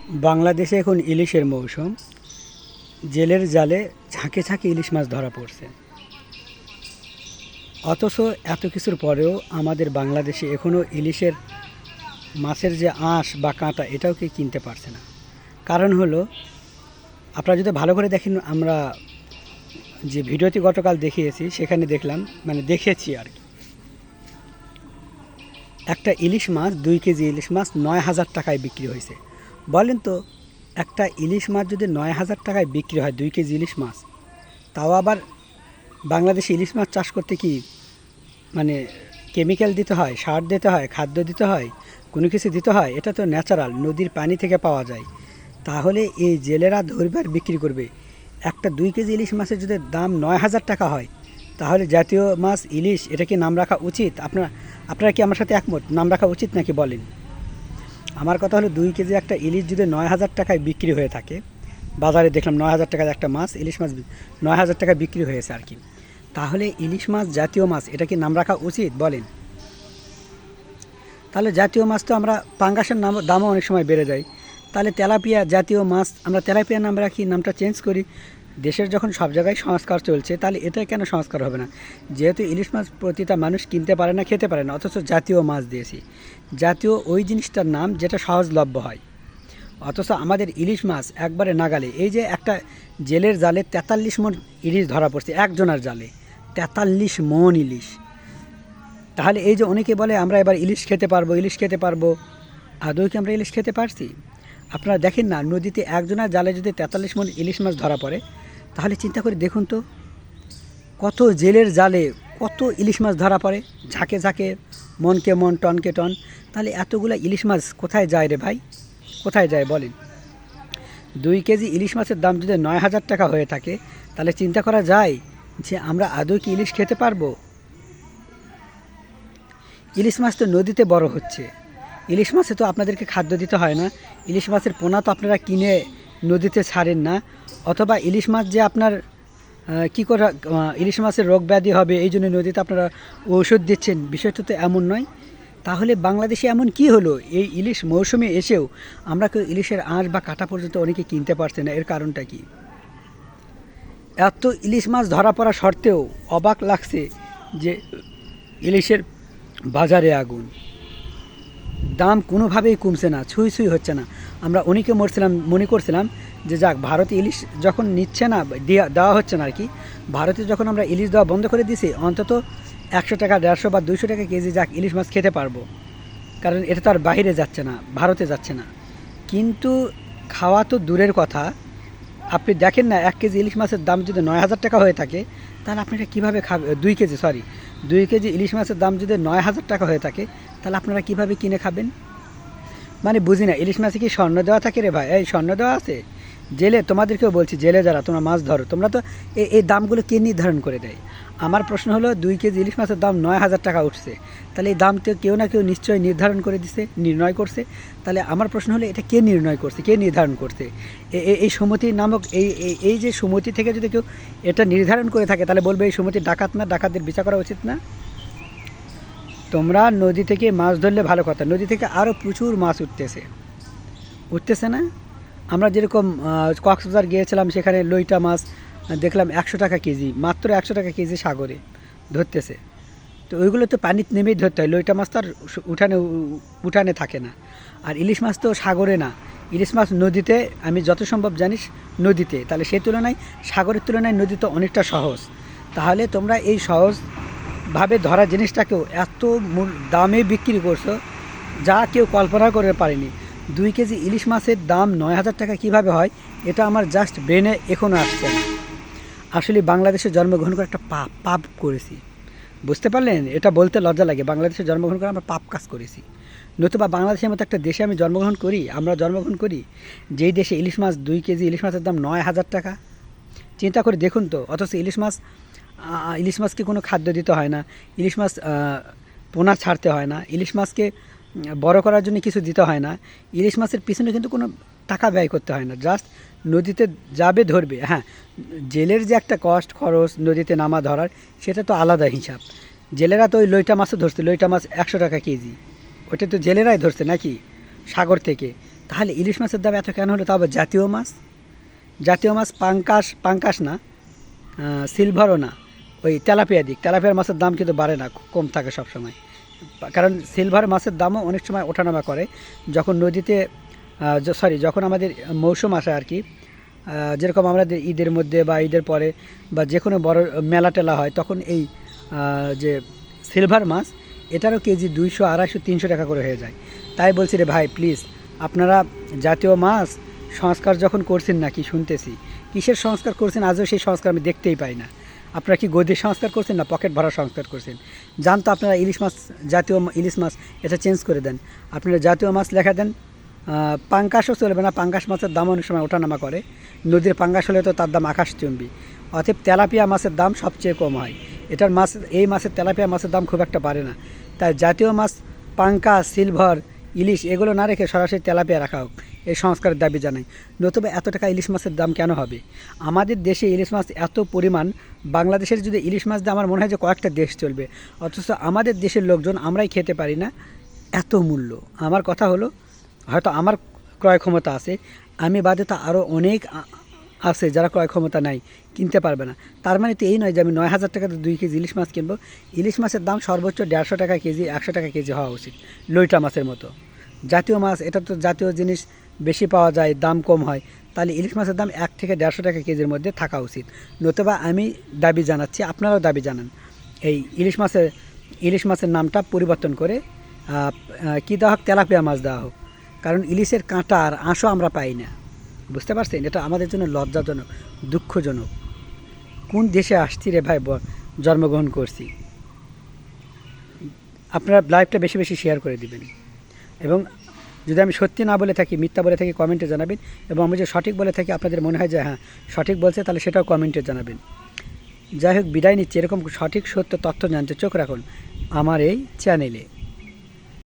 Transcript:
বাংলাদেশে এখন ইলিশের মৌসুম। জেলের জালে ঝাঁকে ঝাঁকে ইলিশ মাছ ধরা পড়ছে। অথচ এত কিছুর পরেও আমাদের বাংলাদেশে এখনও ইলিশের মাছের যে আঁশ বা কাঁটা এটাও কেউ কিনতে পারছে না। কারণ হলো, আপনারা যদি ভালো করে দেখেন, আমরা যে ভিডিওটি গতকাল দেখিয়েছি সেখানে দেখলাম, দেখেছি আর কি, একটা ইলিশ মাছ 2 কেজি ইলিশ মাছ 9,000 টাকায় বিক্রি হয়েছে। বলেন তো, একটা ইলিশ মাছ যদি 9,000 টাকায় বিক্রি হয়, 2 কেজি ইলিশ মাছ, তাও আবার বাংলাদেশে ইলিশ মাছ চাষ করতে কি কেমিক্যাল দিতে হয়, সার দিতে হয়, খাদ্য দিতে হয়, কোনো কিছু দিতে হয়? এটা তো ন্যাচারাল, নদীর পানি থেকে পাওয়া যায়। তাহলে এই জেলেরা ধরবে আর বিক্রি করবে। একটা 2 কেজি ইলিশ মাছের যদি দাম 9,000 টাকা হয়, তাহলে জাতীয় মাছ ইলিশ এটা কি নাম রাখা উচিত? আপনারা কি আমার সাথে একমত? নাম রাখা উচিত নাকি বলেন? আমার কথা হলো, 2 কেজি একটা ইলিশ যদি 9,000 টাকায় বিক্রি হয়ে থাকে, বাজারে দেখলাম 9,000 টাকার একটা মাছ, ইলিশ মাছ 9,000 টাকায় বিক্রি হয়েছে আর কি, তাহলে ইলিশ মাছ জাতীয় মাছ এটা কি নাম রাখা উচিত বলেন? তাহলে জাতীয় মাছ তো আমরা পাঙ্গাসের দামও অনেক সময় বেড়ে যায়। তাহলে তেলাপিয়া জাতীয় মাছ আমরা তেলাপিয়া নাম রাখি, নামটা চেঞ্জ করি। দেশের যখন সব জায়গায় সংস্কার চলছে, তাহলে এটা কেন সংস্কার হবে না? যেহেতু ইলিশ মাছ প্রতিটা মানুষ কিনতে পারে না, খেতে পারে না, অথচ জাতীয় মাছ দিয়েছি। জাতীয় ওই জিনিসটার নাম যেটা সহজলভ্য হয়। অথচ আমাদের ইলিশ মাছ একবারে নাগালে। এই যে একটা জেলের জালে 43 মণ ইলিশ ধরা পড়ছে, একজনের জালে 43 মণ ইলিশ। তাহলে এই যে অনেকে বলে আমরা এবার ইলিশ খেতে পারবো, ইলিশ খেতে পারবো, আদৌ কি আমরা ইলিশ খেতে পারছি? আপনারা দেখেন না, নদীতে একজনের জালে যদি 43 মণ ইলিশ মাছ ধরা পড়ে, তাহলে চিন্তা করে দেখুন তো, কত জেলের জালে কত ইলিশ মাছ ধরা পড়ে, ঝাঁকে ঝাঁকে, মনকে মন, টনকে টন। তাহলে এতগুলো ইলিশ মাছ কোথায় যায় রে ভাই? কোথায় যায় বলেন? 2 কেজি ইলিশ মাছের দাম যদি 9,000 টাকা হয়ে থাকে, তাহলে চিন্তা করা যায় যে আমরা আদৌ কি ইলিশ খেতে পারবো? ইলিশ মাছ তো নদীতে বড় হচ্ছে। ইলিশ মাছে তো আপনাদেরকে খাদ্য দিতে হয় না। ইলিশ মাছের পোনা তো আপনারা কিনে নদীতে ছাড়েন না। অথবা ইলিশ মাছ যে আপনার কী করে ইলিশ মাছের রোগ ব্যাধি হবে এই জন্য নদীতে আপনারা ঔষধ দিচ্ছেন, বিষয়টা তো এমন নয়। তাহলে বাংলাদেশে এমন কি হলো, এই ইলিশ মৌসুমে এসেও আমরা কেউ ইলিশের আঁশ বা কাঁটা পর্যন্ত অনেকে কিনতে পারছে না? এর কারণটা কি? এত ইলিশ মাছ ধরা পড়া সত্ত্বেও অবাক লাগছে যে ইলিশের বাজারে আগুন, দাম কোনোভাবেই কমছে না, ছুঁই ছুঁই হচ্ছে না। আমরা অনেকে মনে করছিলাম যে যাক, ভারতে ইলিশ যখন নিচ্ছে না, দেওয়া হচ্ছে না আর কি, ভারতে যখন আমরা ইলিশ দেওয়া বন্ধ করে দিছি, অন্তত 100 টাকা, 150 বা 200 টাকা কেজি যাক ইলিশ মাছ খেতে পারবো, কারণ এটা তো আর বাইরে যাচ্ছে না, ভারতে যাচ্ছে না। কিন্তু খাওয়া তো দূরের কথা, আপনি দেখেন না, 1 কেজি ইলিশ মাছের দাম যদি 9,000 টাকা হয়ে থাকে, তাহলে আপনারা কীভাবে খাবেন? 2 কেজি ইলিশ মাছের দাম যদি 9,000 টাকা হয়ে থাকে, তাহলে আপনারা কীভাবে কিনে খাবেন? বুঝি না, ইলিশ মাছে কি স্বর্ণ দেওয়া থাকে রে ভাই? এই স্বর্ণ দেওয়া আছে? জেলে, তোমাদেরকেও বলছি, জেলে যারা তোমরা মাছ ধরো, তোমরা তো এই দামগুলো কে নির্ধারণ করে দেয়? আমার প্রশ্ন হলো, 2 কেজি ইলিশ মাছের দাম 9,000 টাকা উঠছে, তাহলে এই দাম তো কেউ না কেউ নিশ্চয়ই নির্ধারণ করে দিছে, নির্ণয় করছে। তাহলে আমার প্রশ্ন হলো, এটা কে নির্ণয় করছে, কে নির্ধারণ করছে? এই সমিতি নামক এই যে সমিতি থেকে যদি কেউ এটা নির্ধারণ করে থাকে, তাহলে বলবে এই সমিতি ডাকাত না, ডাকাতদের বিচার করা উচিত না? তোমরা নদী থেকে মাছ ধরলে ভালো কথা, নদী থেকে আরও প্রচুর মাছ উঠতেছে না? আমরা যেরকম কক্সবাজার গিয়েছিলাম, সেখানে লইটা মাছ দেখলাম 100 টাকা কেজি, মাত্র 100 টাকা কেজি সাগরে ধরতেছে। তো ওইগুলো তো পানিতে নেমেই ধরতে হয়, লইটা মাছ তো আর উঠানে থাকে না। আর ইলিশ মাছ তো সাগরে না, ইলিশ মাছ নদীতে, আমি যত সম্ভব জানিস নদীতে। তাহলে সেই তুলনায় সাগরের তুলনায় নদী তো অনেকটা সহজ। তাহলে তোমরা এই সহজভাবে ধরা জিনিসটাকেও এত দামে বিক্রি করছো, যা কেউ কল্পনা করে পারেনি। 2 কেজি ইলিশ মাছের দাম 9,000 টাকা কীভাবে হয়, এটা আমার জাস্ট ব্রেনে এখনও আসছে না। আসলে বাংলাদেশে জন্মগ্রহণ করে একটা পাপ করেছি, বুঝতে পারলেন? এটা বলতে লজ্জা লাগে, বাংলাদেশে জন্মগ্রহণ করে আমরা পাপ কাজ করেছি। নতুবা বাংলাদেশের মতো একটা দেশে আমরা জন্মগ্রহণ করি, যেই দেশে ইলিশ মাছ 2 কেজি ইলিশ মাছের দাম 9,000 টাকা। চিন্তা করে দেখুন তো। অথচ ইলিশ মাছকে কোনো খাদ্য দিতে হয় না, ইলিশ মাছ পোনা ছাড়তে হয় না, ইলিশ মাছকে বড় করার জন্য কিছু দিতে হয় না, ইলিশ মাছের পিছনে কিন্তু কোনো টাকা ব্যয় করতে হয় না, জাস্ট নদীতে যাবে, ধরবে। হ্যাঁ, জেলের যে একটা কষ্ট খরচ নদীতে নামা ধরার, সেটা তো আলাদা হিসাব। জেলেরা তো ওই লইটা মাছও ধরছে, লইটা মাছ 100 টাকা কেজি, ওইটা তো জেলেরাই ধরছে নাকি সাগর থেকে। তাহলে ইলিশ মাছের দাম এত কেন হলো? তবে জাতীয় মাছ, জাতীয় মাছ পাঙ্কাস না, সিলভারও না, ওই তেলাপিয়া দিক, তেলাপিয়ার মাছের দাম কিন্তু বাড়ে না, কম থাকে সবসময়। কারণ সিলভার মাছের দামও অনেক সময় ওঠানামা করে যখন নদীতে যখন আমাদের মৌসুম আসে আর কি, যেরকম আমাদের ঈদের মধ্যে বা ঈদের পরে বা যে কোনো বড় মেলা টেলা হয়, তখন এই যে সিলভার মাছ এটারও কেজি 200, 250, 300 টাকা করে হয়ে যায়। তাই বলছি রে ভাই, প্লিজ আপনারা জাতীয় মাছ সংস্কার যখন করছেন নাকি শুনতেছি, কিসের সংস্কার করছেন আজও সেই সংস্কার আমি দেখতেই পাই না। আপনারা কি গদির সংস্কার করছেন না পকেট ভরা সংস্কার করছেন? জান তো আপনারা ইলিশ মাছ, জাতীয় ইলিশ মাছ এটা চেঞ্জ করে দেন। আপনারা জাতীয় মাছ লেখা দেন। পাঙ্কাশও চলবে না, পাঙ্কাশ মাছের দাম অনেক সময় ওঠানামা করে, নদীর পাঙ্কাশ হলে তো তার দাম আকাশচুম্বী। অতএব তেলাপিয়া মাছের দাম সবচেয়ে কম হয়, এটার মাছ, এই মাছের তেলাপিয়া মাছের দাম খুব একটা বাড়ে না। তাই জাতীয় মাছ পাঙ্কাশ, সিলভার, ইলিশ এগুলো না রেখে সরাসরি তেলাপিয়া রাখা হোক, এই সংস্কারের দাবি জানাই। নতুবা এত টাকা ইলিশ মাছের দাম কেন হবে? আমাদের দেশে ইলিশ মাছ এত পরিমাণ, বাংলাদেশের যদি ইলিশ মাছ দিয়ে আমার মনে হয় যে কয়েকটা দেশ চলবে, অথচ আমাদের দেশের লোকজন আমরাই খেতে পারি না, এত মূল্য। আমার কথা হলো, হয়তো আমার ক্রয় ক্ষমতা আছে, আমি বাদে তো আরও অনেক আছে যারা ক্রয় ক্ষমতা নাই, কিনতে পারবে না। তার মানে তো এই নয় যে আমি 9,000 টাকাতে 2 কেজি ইলিশ মাছ কিনবো। ইলিশ মাছের দাম সর্বোচ্চ 150 টাকা কেজি, 100 টাকা কেজি হওয়া উচিত, লইটা মাছের মতো। জাতীয় মাছ, এটা তো জাতীয় জিনিস, বেশি পাওয়া যায়, দাম কম হয়, তাহলে ইলিশ মাছের দাম 1 থেকে 150 টাকা কেজির মধ্যে থাকা উচিত। নতুবা আমি দাবি জানাচ্ছি, আপনারাও দাবি জানান, এই ইলিশ মাছের নামটা পরিবর্তন করে কী দেওয়া হোক, তেলাপিয়া মাছ দেওয়া হোক। কারণ ইলিশের কাঁটা আর আঁশও আমরা পাই না, বুঝতে পারছেন? এটা আমাদের জন্য লজ্জাজনক, দুঃখজনক। কোন দেশে আসছি রে ভাই, জন্মগ্রহণ করছি। আপনারা লাইভটা বেশি বেশি শেয়ার করে দিবেন, এবং যদি আমি সত্যি না বলে থাকি, মিথ্যা বলে থাকি, কমেন্টে জানাবেন। এবং আমি যে সঠিক বলে থাকি, আপনাদের মনে হয় যে হ্যাঁ সঠিক বলছে, তাহলে সেটাও কমেন্টে জানাবেন। যাই হোক, বিদায় নিচ্ছি। এরকম সঠিক সত্য তথ্য জানতে চোখ রাখুন আমার এই চ্যানেলে।